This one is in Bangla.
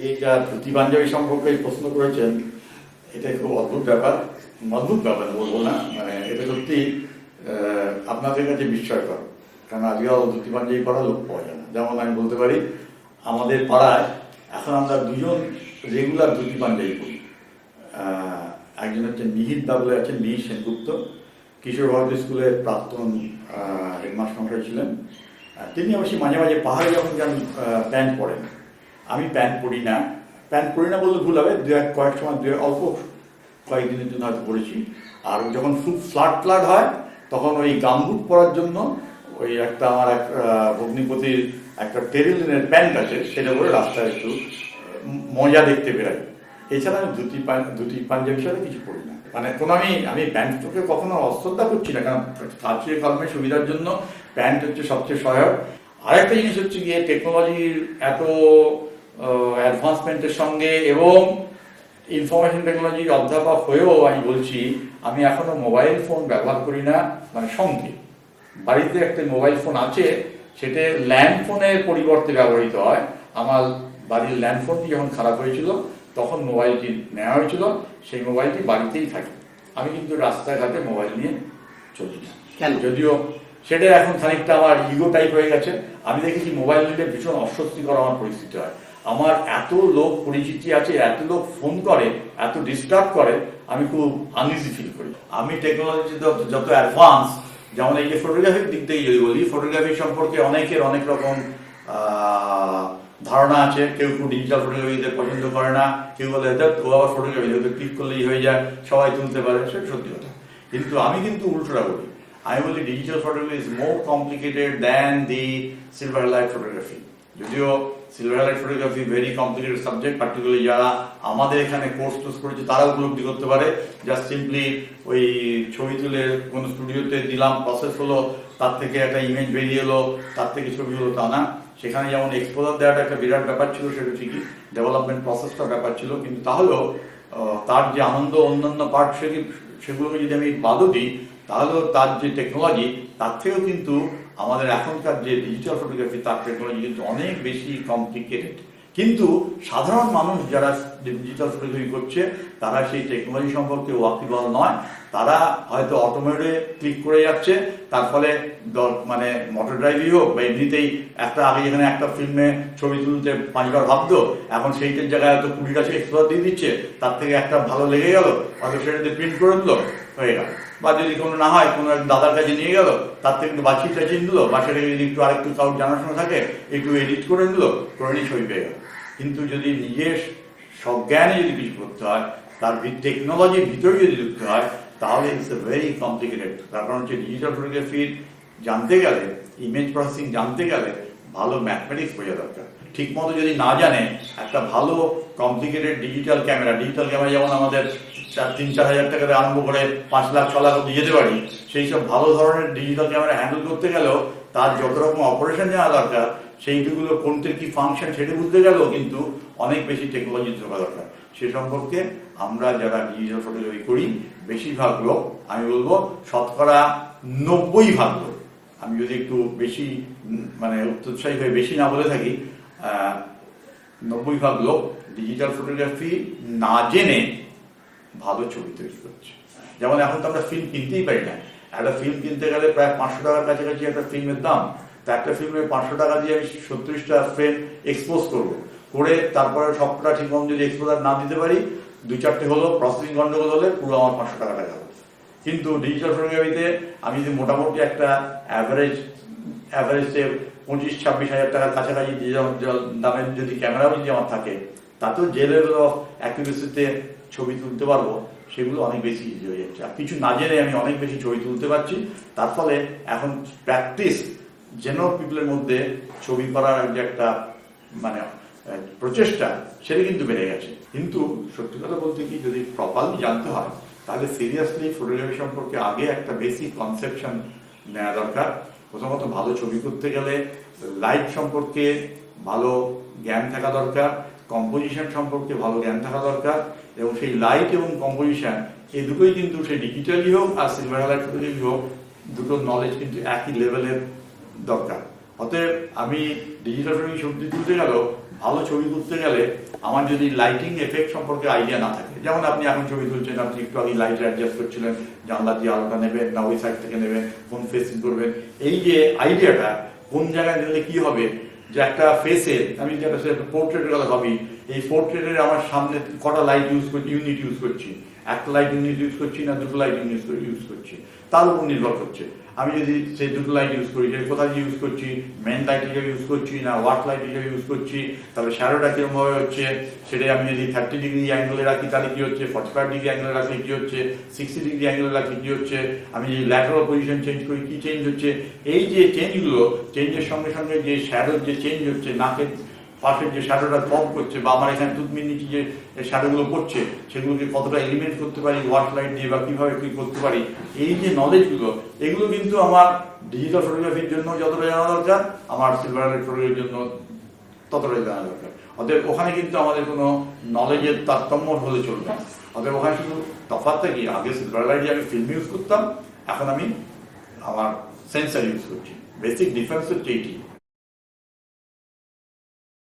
এই যা ধুতি পাঞ্জাবি সম্পর্কে প্রশ্ন করেছেন, এটা খুব অদ্ভুত ব্যাপার বলবো না, মানে এটা সত্যি আপনাদের কাছে বিস্ময়কর। কারণ আজকাল ধুতি পাঞ্জাবি পরা লোক পাওয়া যায় না। যেমন আমি বলতে পারি, আমাদের পাড়ায় এখন আমরা দুজন রেগুলার ধুতি পাঞ্জাবি পরি। একজন হচ্ছে মিহির দা বলে আছেন, মিহির সেনগুপ্ত, কিশোর ভারতী স্কুলের প্রাক্তন হেডমাস্টার ছিলেন। তিনি অবশ্যই মাঝে মাঝে পাহাড়ে যখন যান প্যান্ট পরেন, আমি প্যান্ট পরি না বললে ভুল হবে, কয়েক সময় অল্প কয়েকদিনের জন্য হয়তো পড়েছি। আর যখন খুব ফ্লাট হয় তখন ওই গামবুট পরার জন্য ওই একটা আমার এক ভগ্নিপতির একটা টেরিলিনের প্যান্ট আছে, সেটা পরে রাস্তায় একটু মজা দেখতে বেরাই। এছাড়া আমি ধুতি পাঞ্জাবি সাথে কিছু পড়ি না। মানে কোনো আমি প্যান্টকে কখনো অশ্রদ্ধা করছি না, কারণ কাছে কলমে সুবিধার জন্য প্যান্ট হচ্ছে সবচেয়ে সহায়ক। আরেকটা জিনিস হচ্ছে গিয়ে টেকনোলজির এত অ্যাডভান্সমেন্টের সঙ্গে এবং ইনফরমেশন টেকনোলজির অধ্যাপক হয়েও আমি বলছি, আমি এখনো মোবাইল ফোন ব্যবহার করি না। মানে সঙ্গে বাড়িতে একটা মোবাইল ফোন আছে, সেটা ল্যান্ড ফোনের পরিবর্তে ব্যবহৃত হয়। আমার বাড়ির ল্যান্ড ফোনটি যখন খারাপ হয়েছিল তখন মোবাইলটি নেওয়া হয়েছিল, সেই মোবাইলটি বাড়িতেই থাকে। আমি কিন্তু রাস্তাঘাটে মোবাইল নিয়ে চলি না। কেন? যদিও সেটা এখন খানিকটা আমার ইগো টাইপ হয়ে গেছে। আমি দেখেছি মোবাইল নিলে ভীষণ অস্বস্তিকর আমার পরিস্থিতি হয়। আমার এত লোক পরিচিতি আছে, এত লোক ফোন করে, এত ডিস্টার্ব করে, আমি খুব আনইজি ফিল করি। আমি টেকনোলজি যত অ্যাডভান্স, যেমন এই যে ফটোগ্রাফির দিক থেকে যদি বলি, ফটোগ্রাফি সম্পর্কে অনেকের অনেক রকম ধারণা আছে। কেউ ডিজিটাল ফটোগ্রাফিতে পছন্দ করে না, কেউ বলে ও আবার ফটোগ্রাফি ক্লিক করলেই হয়ে যায়, সবাই তুলতে পারে, সেটা সত্যি কথা। কিন্তু আমি কিন্তু উল্টোটা বলি, আমি বলি digital photography is more complicated than the silver light photography. যদিও silver light photography very complicated subject, particularly যারা আমাদের এখানে কোর্স করেছে তারা উপলব্ধি করতে পারে। জাস্ট সিম্পলি ওই ছবি তুলে কোনো স্টুডিওতে দিলাম, প্রসেস হলো, তার থেকে একটা ইমেজ বেরিয়ে এলো, তার থেকে ছবি হলো, তা না। সেখানে যেমন এক্সপোজার দেওয়াটা একটা বিরাট ব্যাপার ছিল, সেটা ঠিকই, ডেভেলপমেন্ট প্রসেসটা ব্যাপার ছিল, কিন্তু তাহলেও তার যে আনন্দ অন্যান্য পার্ট সেগুলোকে যদি আমি বাদও দিই, তাহলেও তার যে টেকনোলজি, তার থেকেও কিন্তু আমাদের এখনকার যে ডিজিটাল ফটোগ্রাফি, তার টেকনোলজি কিন্তু অনেক বেশি কমপ্লিকেটেড। কিন্তু সাধারণ মানুষ যারা ডিজিটাল ফটোগ্রাফি করছে, তারা সেই টেকনোলজি সম্পর্কে ওয়াকিবহাল নয়। তারা হয়তো অটোমেটে ক্লিক করে যাচ্ছে, তার ফলে মানে মোটর ড্রাইভই হোক বা এমনিতেই একটা আগে যেখানে একটা ফিল্মে ছবি তুলতে 5 বার ভাবতো, এখন সেইটার জায়গায় হয়তো 20টা এক্সপোজার দিয়ে দিচ্ছে, তার থেকে একটা ভালো লেগে গেল, হয়তো সেটাতে প্রিন্ট করে দিল, হয়ে গেল। বা যদি কোনো না হয়, কোনো দাদার কাছে নিয়ে গেল, তার থেকে একটু বাছিয়ে টাছিয়ে দিল, বা সেটাকে যদি একটু আরেকটু কারোর জানাশোনা থাকে, একটু এডিট করে দিল, করে নিয়ে ছবি পেয়ে গেল। কিন্তু যদি নিজের সজ্ঞানে যদি কিছু করতে হয়, তার টেকনোলজির ভিতরে যদি ঢুকতে হয়, তাহলে ইটস এ ভেরি কমপ্লিকেটেড। তার কারণ হচ্ছে ডিজিটাল ফটোগ্রাফির জানতে গেলে, ইমেজ প্রসেসিং জানতে গেলে ভালো ম্যাথমেটিক্স বোঝা দরকার। ঠিক মতো যদি না জানে, একটা ভালো কমপ্লিকেটেড ডিজিটাল ক্যামেরা যেমন আমাদের 3-4 হাজার টাকা থেকে আরম্ভ করে 5 লাখ 6 লাখ অব্দি যেতে পারি, সেই সব ভালো ধরনের ডিজিটাল ক্যামেরা হ্যান্ডেল করতে গেলেও তার যত রকম অপারেশন জানা দরকার, সেইগুলো কোনটির কি ফাংশন সেটা বুঝতে গেলেও কিন্তু অনেক বেশি টেকনোলজি থাকা দরকার। সে সম্পর্কে আমরা যারা ডিজিটাল ফটোগ্রাফি করি, বেশিরভাগ লোক, আমি বলবো 90% লোক, আমি যদি একটু বেশি মানে উৎসাহী হয়ে বেশি না বলে থাকি, 90% লোক ডিজিটাল ফটোগ্রাফি না জেনে ভালো ছবি তৈরি করছে। যেমন এখন তো আমরা ফিল্ম কিনতেই পারি না। একটা ফিল্ম কিনতে গেলে প্রায় 500 টাকার কাছাকাছি একটা ফিল্মের দাম। তো একটা ফিল্মে 500 টাকা দিয়ে আমি 37টা ফ্রেম এক্সপোজ করবো, করে তারপরে সবটা ঠিক মতো যদি এক্সপোজার না দিতে পারি, 2-4টে হলো, প্রসেসিং গন্ডগোল হলে পুরো আমার 500 টাকাটা গেল। কিন্তু ডিজিটাল ফটোগ্রাফিতে আমি যদি মোটামুটি একটা অ্যাভারেজে 25-26 হাজার টাকার কাছাকাছি দামের যদি ক্যামেরাও যদি আমার থাকে, তাতেও যে লেভেল অফ অ্যাকুরেসিতে ছবি তুলতে পারবো, সেগুলো অনেক বেশি ইজি হয়ে যাচ্ছে। আর কিছু না জেনে আমি অনেক বেশি ছবি তুলতে পারছি। তার ফলে এখন প্র্যাকটিস জেনারেল পিপলের মধ্যে ছবি করার যে একটা মানে প্রচেষ্টা, সেটা কিন্তু বেড়ে গেছে। কিন্তু সত্যি কথা বলতে কি, যদি প্রপারলি জানতে হয়, তাহলে সিরিয়াসলি ফটোগ্রাফি সম্পর্কে আগে একটা বেসিক কনসেপশন নেওয়া দরকার। প্রথমত ভালো ছবি করতে গেলে লাইট সম্পর্কে ভালো জ্ঞান থাকা দরকার, কম্পোজিশন সম্পর্কে ভালো জ্ঞান থাকা দরকার, এবং সেই লাইট এবং কম্পোজিশন এই দুটোই কিন্তু সেই ডিজিটালি হোক আর সিলভার লাইট ফটোগ্রাফি হোক, দুটোর নলেজ কিন্তু একই লেভেলের দরকার। অতএব আমি ডিজিটাল ফটোগ্রাফি ছবি তুলতে গেলেও ভালো ছবি তুলতে গেলে আমার যদি লাইটিং এফেক্ট সম্পর্কে আইডিয়া না থাকে, যেমন আপনি এখন ছবি তুলছেন, আপনি একটু আগে লাইট অ্যাডজাস্ট করছিলেন, জানলা দিয়ে আলোটা নেবেন না ওই সাইড থেকে নেবেন, কোন ফেসিং করবেন, এই যে আইডিয়াটা কোন জায়গায় নিলে কি হবে, যে একটা ফেসে আমি যেটা পোর্ট্রেটের কথা ভাবি, এই পোর্ট্রেটের আমার সামনে কটা লাইট ইউনিট ইউজ করছি, একটা লাইট ইউনিট ইউজ করছি না দুটো লাইট ইউজ করছি, তার উপর নির্ভর করছে। আমি যদি সেই দুটো লাইট ইউজ করি, সেটা কোথায় ইউজ করছি, মেন লাইট হিসেবে ইউজ করছি না ওয়ার্ক লাইট হিসেবে ইউজ করছি, তাহলে শ্যাডোটা কিরকমভাবে হচ্ছে, সেটাই আমি যদি 30 ডিগ্রি অ্যাঙ্গেলে রাখি তাহলে কি হচ্ছে, 45 ডিগ্রি অ্যাঙ্গেলে রাখলে কি হচ্ছে, 60 ডিগ্রি অ্যাঙ্গেলে রাখলে কি হচ্ছে, আমি যদি ল্যাটারাল পজিশন চেঞ্জ করি কি চেঞ্জ হচ্ছে, এই যে চেঞ্জগুলো, চেঞ্জের সঙ্গে সঙ্গে যে শ্যাডোর যে চেঞ্জ হচ্ছে, নাকের পাশের যে শ্যাডোটা কম করছে বা আমার এখানে টুথমির নিচে যে শ্যাডোগুলো পড়ছে সেগুলোকে কতটা এলিমেন্ট করতে পারি ওয়ার্ক লাইট দিয়ে বা কিভাবে কি করতে পারি, এই যে নলেজগুলো, এগুলো কিন্তু আমার ডিজিটাল ফটোগ্রাফির জন্য যতটা জানা দরকার, আমার সিলভার লাইট ফটোগ্রাফির জন্য ততটাই জানা দরকার। অতএব ওখানে কিন্তু আমাদের কোনো নলেজের তারতম্য হলে চলবে না। অতএব ওখানে শুধু তফাৎটা কি, আগে সিলভার লাইটে আমি ফিল্ম ইউজ করতাম, এখন আমি আমার সেন্সার ইউজ করছি। বেসিক ডিফারেন্স হচ্ছে এইটি।